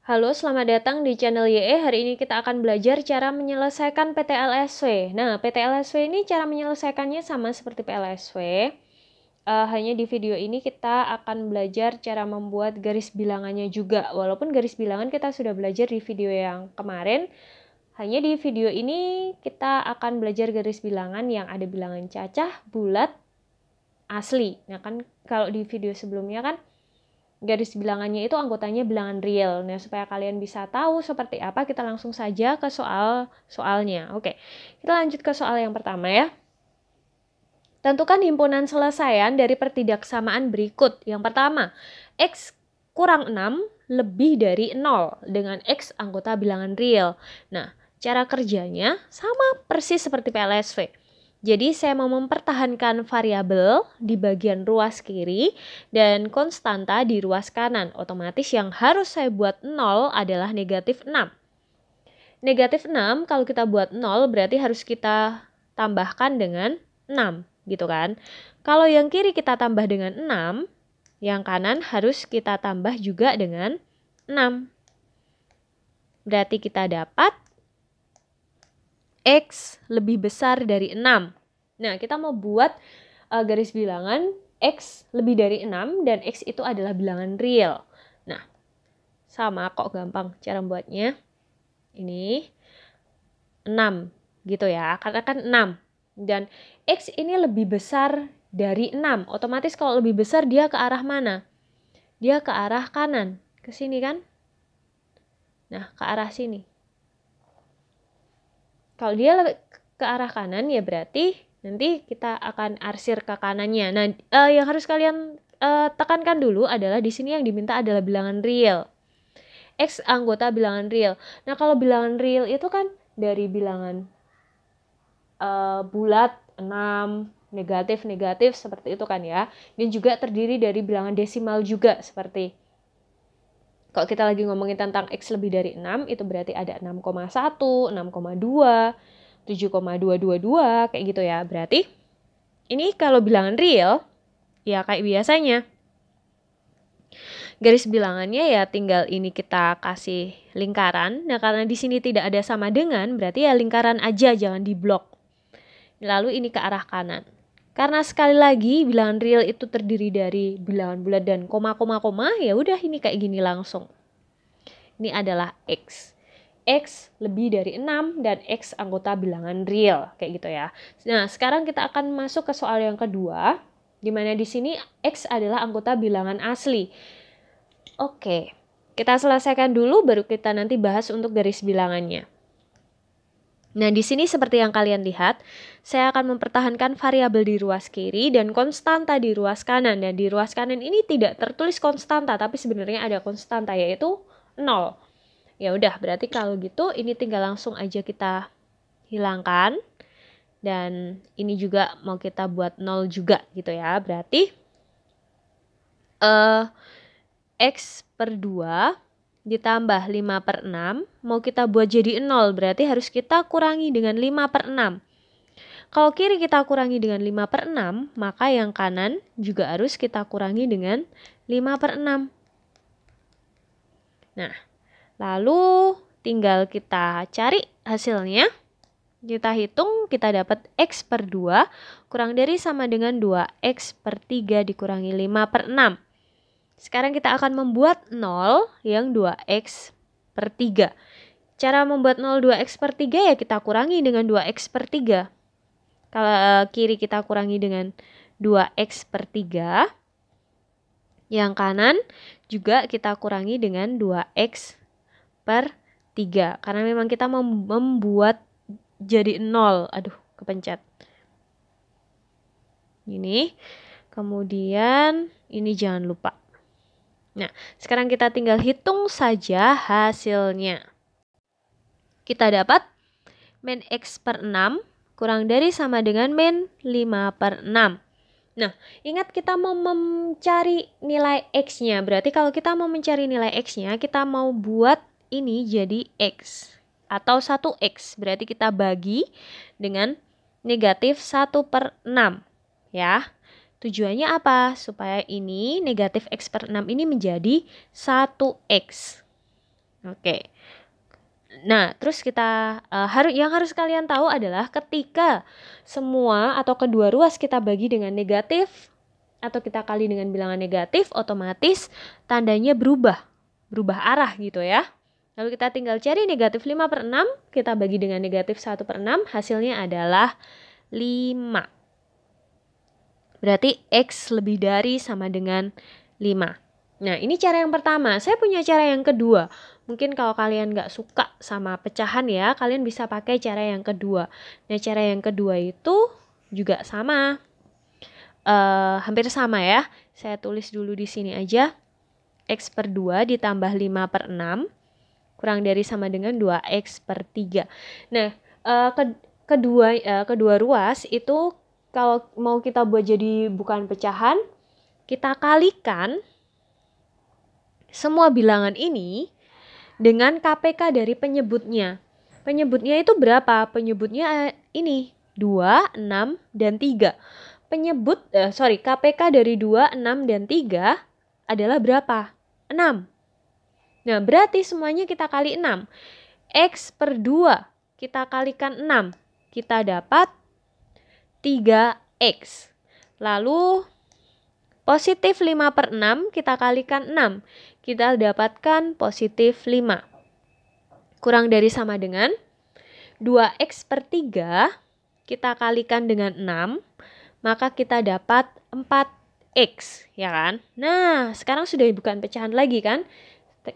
Halo, selamat datang di channel YE. Hari ini kita akan belajar cara menyelesaikan PTLSW. Nah, PTLSW ini cara menyelesaikannya sama seperti PLSW. Hanya di video ini kita akan belajar cara membuat garis bilangannya juga. Walaupun garis bilangan kita sudah belajar di video yang kemarin, hanya di video ini kita akan belajar garis bilangan yang ada bilangan cacah, bulat, asli. Nah kan kalau di video sebelumnya kan garis bilangannya itu anggotanya bilangan real. Nah, supaya kalian bisa tahu seperti apa, kita langsung saja ke soalnya. Oke, kita lanjut ke soal yang pertama ya. Tentukan himpunan selesaian dari pertidaksamaan berikut. Yang pertama, X kurang 6 lebih dari 0 dengan X anggota bilangan real. Nah, cara kerjanya sama persis seperti PLSW. Jadi saya mau mempertahankan variabel di bagian ruas kiri dan konstanta di ruas kanan. Otomatis yang harus saya buat 0 adalah negatif 6. Negatif 6 kalau kita buat 0 berarti harus kita tambahkan dengan 6 gitu kan. Kalau yang kiri kita tambah dengan 6, yang kanan harus kita tambah juga dengan 6. Berarti kita dapat X lebih besar dari 6. Nah, kita mau buat garis bilangan X lebih dari 6 dan X itu adalah bilangan real. Nah, sama kok, gampang cara buatnya. Ini 6 gitu ya, karena kan 6. Dan X ini lebih besar dari 6. Otomatis kalau lebih besar dia ke arah mana? Dia ke arah kanan. Ke sini kan? Nah, ke arah sini. Kalau dia ke arah kanan ya berarti nanti kita akan arsir ke kanannya. Nah, yang harus kalian tekankan dulu adalah di sini yang diminta adalah bilangan real. X anggota bilangan real. Nah, kalau bilangan real itu kan dari bilangan bulat 6, negatif seperti itu kan ya. Dan juga terdiri dari bilangan desimal juga seperti kalau kita lagi ngomongin tentang X lebih dari 6, itu berarti ada 6,1, 6,2, 7,222, kayak gitu ya. Berarti, ini kalau bilangan real, ya kayak biasanya. Garis bilangannya ya tinggal ini kita kasih lingkaran. Nah, karena di sini tidak ada sama dengan, berarti ya lingkaran aja, jangan diblok. Lalu ini ke arah kanan. Karena sekali lagi bilangan real itu terdiri dari bilangan bulat dan koma, ya udah ini kayak gini langsung. Ini adalah X. X lebih dari 6 dan X anggota bilangan real, kayak gitu ya. Nah, sekarang kita akan masuk ke soal yang kedua, di mana di sini X adalah anggota bilangan asli. Oke, kita selesaikan dulu baru kita nanti bahas untuk garis bilangannya. Nah, di sini seperti yang kalian lihat, saya akan mempertahankan variabel di ruas kiri dan konstanta di ruas kanan. Dan di ruas kanan ini tidak tertulis konstanta, tapi sebenarnya ada konstanta, yaitu 0. Ya udah, berarti kalau gitu ini tinggal langsung aja kita hilangkan. Dan ini juga mau kita buat 0 juga gitu ya. Berarti X per 2 ditambah 5 per 6, mau kita buat jadi 0, berarti harus kita kurangi dengan 5 per 6. Kalau kiri kita kurangi dengan 5 per 6, maka yang kanan juga harus kita kurangi dengan 5 per 6. Nah, lalu tinggal kita cari hasilnya. Kita hitung, kita dapat X per 2 kurang dari sama dengan 2X per 3 dikurangi 5 per 6. Sekarang kita akan membuat 0 yang 2X per 3. Cara membuat 0 2X per 3 ya kita kurangi dengan 2X per 3. Kalau kiri kita kurangi dengan 2X per 3. Yang kanan juga kita kurangi dengan 2X per 3. Karena memang kita membuat jadi 0. Aduh, kepencet. Ini. Kemudian ini jangan lupa. Nah, sekarang kita tinggal hitung saja hasilnya. Kita dapat min X per 6 kurang dari sama dengan min 5 per 6. Nah, ingat kita mau mencari nilai X-nya. Berarti kalau kita mau mencari nilai X-nya, kita mau buat ini jadi X. Atau 1X. Berarti kita bagi dengan negatif 1 per 6. Ya. Tujuannya apa? Supaya ini negatif X per 6 ini menjadi 1X. Oke. Nah, terus kita yang harus kalian tahu adalah ketika semua atau kedua ruas kita bagi dengan negatif atau kita kali dengan bilangan negatif, otomatis tandanya berubah arah gitu ya. Lalu kita tinggal cari negatif 5/6, kita bagi dengan negatif 1/6, hasilnya adalah 5. Berarti X lebih dari sama dengan 5. Nah, ini cara yang pertama. Saya punya cara yang kedua. Mungkin kalau kalian nggak suka sama pecahan ya, kalian bisa pakai cara yang kedua. Nah, cara yang kedua itu juga sama. Hampir sama ya. Saya tulis dulu di sini aja. X/2 ditambah 5/6 kurang dari sama dengan 2X/3. Nah, kedua ruas itu kalau mau kita buat jadi bukan pecahan, kita kalikan semua bilangan ini dengan KPK dari penyebutnya. Penyebutnya itu berapa? Penyebutnya ini 2, 6, dan 3. KPK dari 2, 6, dan 3 adalah berapa? 6. Nah, berarti semuanya kita kali 6. X/2 kita kalikan 6. Kita dapat 3X. Lalu positif 5/6 kita kalikan 6. Kita dapatkan positif 5. Kurang dari sama dengan 2X/3 kita kalikan dengan 6. Maka kita dapat 4X, ya kan? Nah, sekarang sudah bukan pecahan lagi kan?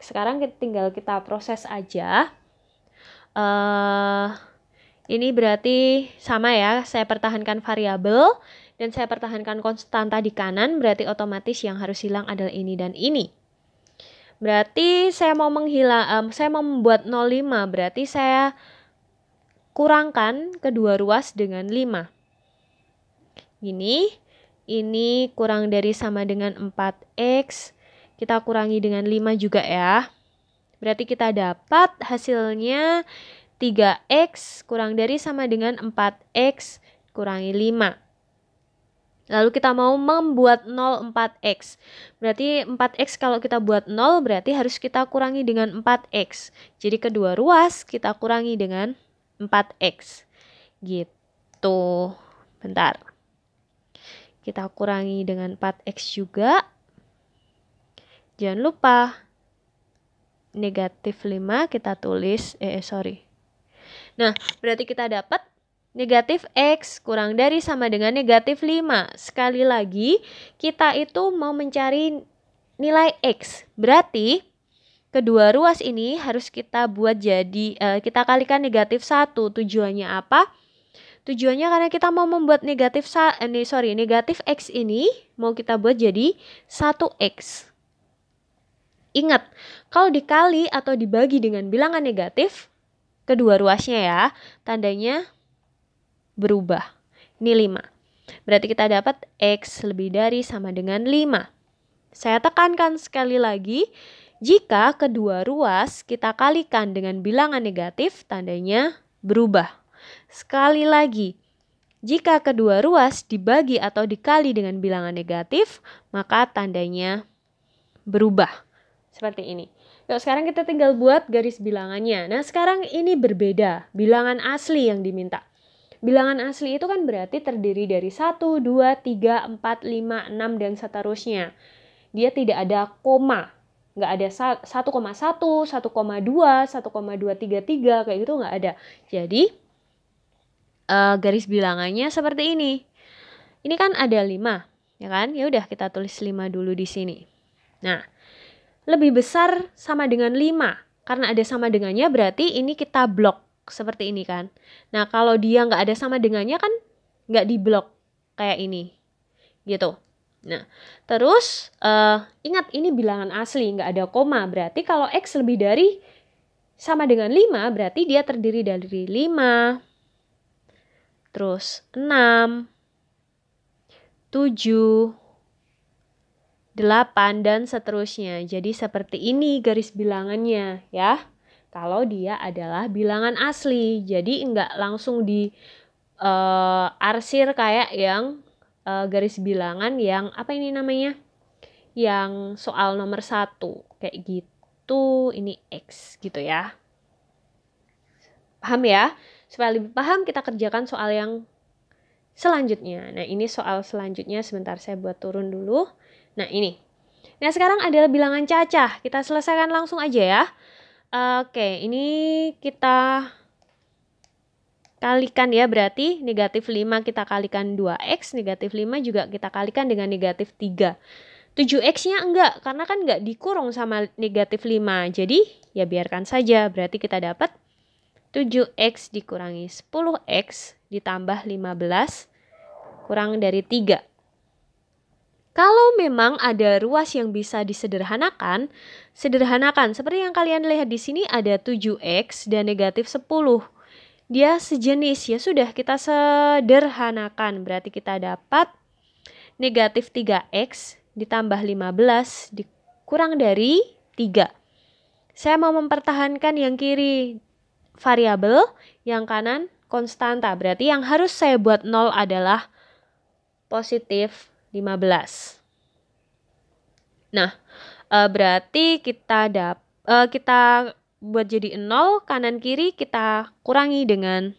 Sekarang tinggal kita proses aja. Ini berarti sama ya, saya pertahankan variabel dan saya pertahankan konstanta di kanan, berarti otomatis yang harus hilang adalah ini dan ini. Berarti saya mau membuat 0,5, berarti saya kurangkan kedua ruas dengan 5. Ini kurang dari sama dengan 4X, kita kurangi dengan 5 juga ya. Berarti kita dapat hasilnya 3X kurang dari sama dengan 4X kurangi 5. Lalu kita mau membuat 0 4X. Berarti 4X kalau kita buat 0 berarti harus kita kurangi dengan 4X. Jadi kedua ruas kita kurangi dengan 4X. Gitu. Bentar. Kita kurangi dengan 4X juga. Jangan lupa negatif 5 kita tulis. Nah, berarti kita dapat negatif X kurang dari sama dengan negatif 5. Sekali lagi, kita itu mau mencari nilai X. Berarti, kedua ruas ini harus kita buat jadi, kita kalikan negatif 1. Tujuannya apa? Tujuannya karena kita mau membuat negatif X ini mau kita buat jadi 1X. Ingat, kalau dikali atau dibagi dengan bilangan negatif, kedua ruasnya ya, tandanya berubah. Ini 5. Berarti kita dapat X lebih dari sama dengan 5. Saya tekankan sekali lagi, jika kedua ruas kita kalikan dengan bilangan negatif, tandanya berubah. Sekali lagi, jika kedua ruas dibagi atau dikali dengan bilangan negatif, maka tandanya berubah. Seperti ini. Yuk, sekarang kita tinggal buat garis bilangannya. Nah, sekarang ini berbeda. Bilangan asli yang diminta. Bilangan asli itu kan berarti terdiri dari 1, 2, 3, 4, 5, 6, dan seterusnya. Dia tidak ada koma. Nggak ada 1,1, 1,2, 1,233, kayak gitu nggak ada. Jadi, garis bilangannya seperti ini. Ini kan ada 5, ya kan? Ya udah kita tulis 5 dulu di sini. Nah, lebih besar sama dengan 5. Karena ada sama dengannya berarti ini kita blok. Seperti ini kan. Nah, kalau dia nggak ada sama dengannya kan nggak diblok kayak ini. Gitu. Nah, terus ingat ini bilangan asli, nggak ada koma. Berarti kalau X lebih dari sama dengan 5, berarti dia terdiri dari 5. Terus 6. 7. 8 dan seterusnya. Jadi seperti ini garis bilangannya ya. Kalau dia adalah bilangan asli. Jadi enggak langsung di arsir kayak yang garis bilangan yang apa ini namanya? Yang soal nomor 1 kayak gitu. ini X gitu ya. Paham ya? Supaya lebih paham kita kerjakan soal yang selanjutnya. Nah ini soal selanjutnya, sebentar saya buat turun dulu. Nah ini. Nah sekarang adalah bilangan cacah, kita selesaikan langsung aja ya. Oke, ini kita kalikan ya, berarti negatif 5 kita kalikan 2x, negatif 5 juga kita kalikan dengan negatif 3. 7x-nya enggak, karena kan enggak dikurung sama negatif 5. Jadi ya biarkan saja, berarti kita dapat 7x dikurangi 10x ditambah 15 kurang dari 3. Kalau memang ada ruas yang bisa disederhanakan, sederhanakan. Seperti yang kalian lihat di sini ada 7x dan negatif 10. Dia sejenis, ya sudah kita sederhanakan. Berarti kita dapat negatif 3x ditambah 15 dikurang dari 3. Saya mau mempertahankan yang kiri variabel, yang kanan konstanta. Berarti yang harus saya buat 0 adalah positif 15. Nah, berarti kita buat jadi 0, kanan kiri kita kurangi dengan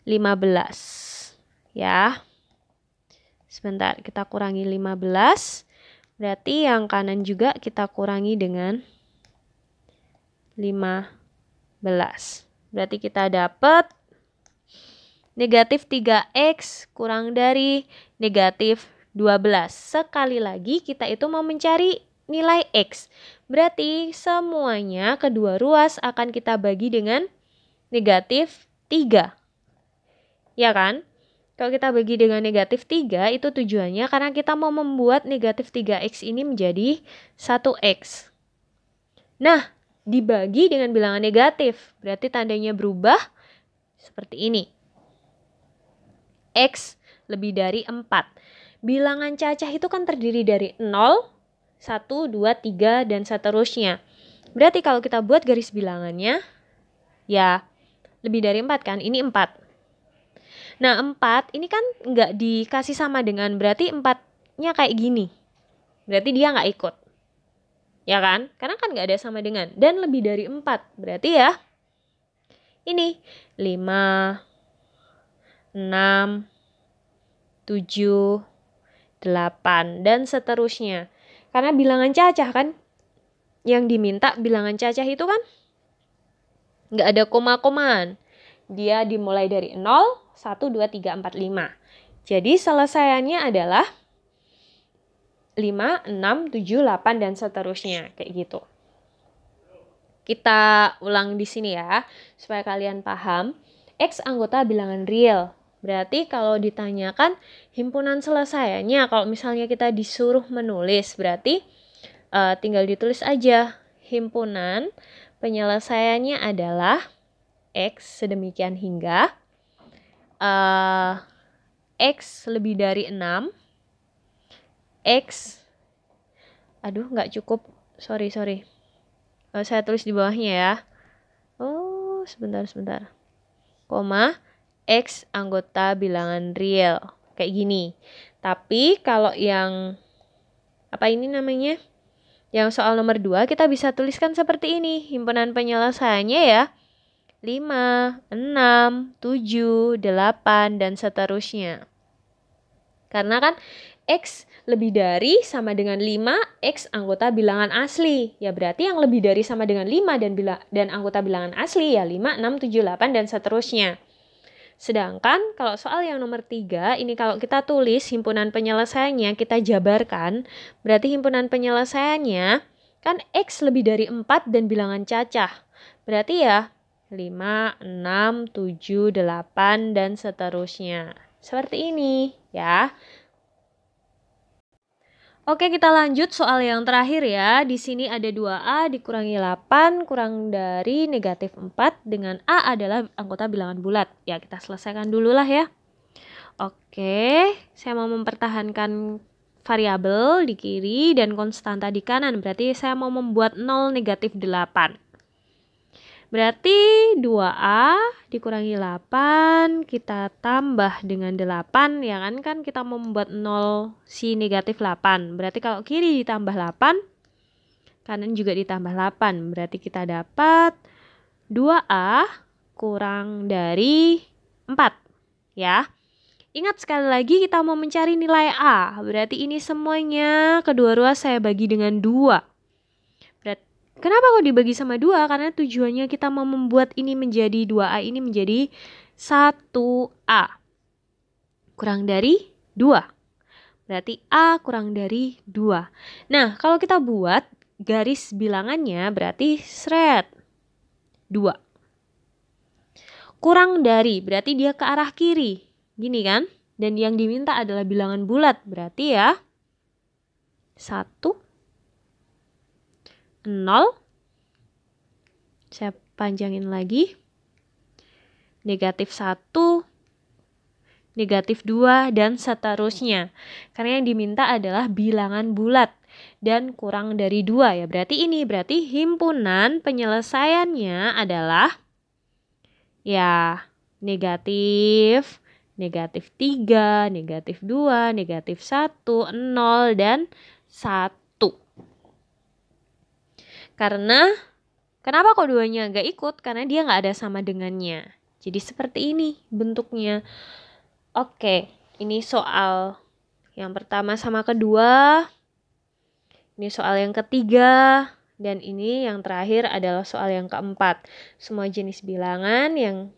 15. Ya. Sebentar, kita kurangi 15. Berarti yang kanan juga kita kurangi dengan 15. Berarti kita dapat negatif 3x kurang dari negatif 12. Sekali lagi kita itu mau mencari nilai x. Berarti semuanya kedua ruas akan kita bagi dengan negatif 3. Ya kan? Kalau kita bagi dengan negatif 3 itu tujuannya karena kita mau membuat negatif 3x ini menjadi 1x. Nah, dibagi dengan bilangan negatif. Berarti tandanya berubah seperti ini. X lebih dari 4. Bilangan cacah itu kan terdiri dari 0, 1, 2, 3, dan seterusnya. Berarti kalau kita buat garis bilangannya, ya lebih dari 4 kan? Ini 4. Nah 4 ini kan nggak dikasih sama dengan, berarti 4-nya kayak gini. Berarti dia nggak ikut. Ya kan? Karena kan nggak ada sama dengan. Dan lebih dari 4. Berarti ya ini 5, 6, 7, 8, dan seterusnya. Karena bilangan cacah kan, yang diminta bilangan cacah itu kan nggak ada koma-komaan. Dia dimulai dari 0, 1, 2, 3, 4, 5. Jadi selesaiannya adalah 5, 6, 7, 8, dan seterusnya. Kayak gitu. Kita ulang di sini ya, supaya kalian paham. X anggota bilangan real. Berarti kalau ditanyakan himpunan selesaiannya, kalau misalnya kita disuruh menulis, berarti tinggal ditulis aja. Himpunan penyelesaiannya adalah X sedemikian hingga X lebih dari 6, X, aduh nggak cukup, sorry. Saya tulis di bawahnya ya. Oh, sebentar. Koma, X anggota bilangan real. Kayak gini. Tapi kalau yang, apa ini namanya? Yang soal nomor 2 kita bisa tuliskan seperti ini. Himpunan penyelesaiannya ya. 5, 6, 7, 8, dan seterusnya. Karena kan X lebih dari sama dengan 5, X anggota bilangan asli. Ya berarti yang lebih dari sama dengan 5 dan anggota bilangan asli ya 5, 6, 7, 8, dan seterusnya. Sedangkan kalau soal yang nomor 3, ini kalau kita tulis himpunan penyelesaiannya, kita jabarkan, berarti himpunan penyelesaiannya kan X lebih dari 4 dan bilangan cacah. Berarti ya 5, 6, 7, 8, dan seterusnya. Seperti ini ya. Oke, kita lanjut soal yang terakhir ya. Di sini ada 2A dikurangi 8 kurang dari negatif 4 dengan A adalah anggota bilangan bulat. Ya, kita selesaikan dulu lah ya. Oke, saya mau mempertahankan variabel di kiri dan konstanta di kanan. Berarti saya mau membuat 0 negatif 8. Berarti 2A dikurangi 8, kita tambah dengan 8, ya kan kita mau membuat 0 si negatif 8. Berarti kalau kiri ditambah 8, kanan juga ditambah 8. Berarti kita dapat 2A kurang dari 4. Ya. Ingat sekali lagi kita mau mencari nilai A. Berarti ini semuanya kedua ruas saya bagi dengan 2. Kenapa kok dibagi sama 2? Karena tujuannya kita mau membuat ini menjadi 2A ini menjadi 1A. Kurang dari 2. Berarti A kurang dari 2. Nah, kalau kita buat garis bilangannya berarti seret 2. Kurang dari berarti dia ke arah kiri. Gini kan? Dan yang diminta adalah bilangan bulat. Berarti ya 1, 0, saya panjangin lagi, negatif 1, negatif 2, dan seterusnya. Karena yang diminta adalah bilangan bulat dan kurang dari 2 ya. Berarti himpunan penyelesaiannya adalah ya negatif, negatif 3, negatif 2, negatif 1, 0, dan 1. Kenapa kok 2-nya nggak ikut? Karena dia nggak ada sama dengannya. Jadi seperti ini bentuknya. Oke, ini soal yang pertama sama kedua. Ini soal yang ketiga. Dan ini yang terakhir adalah soal yang keempat. Semua jenis bilangan yang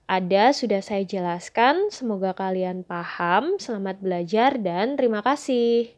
ada sudah saya jelaskan. Semoga kalian paham. Selamat belajar dan terima kasih.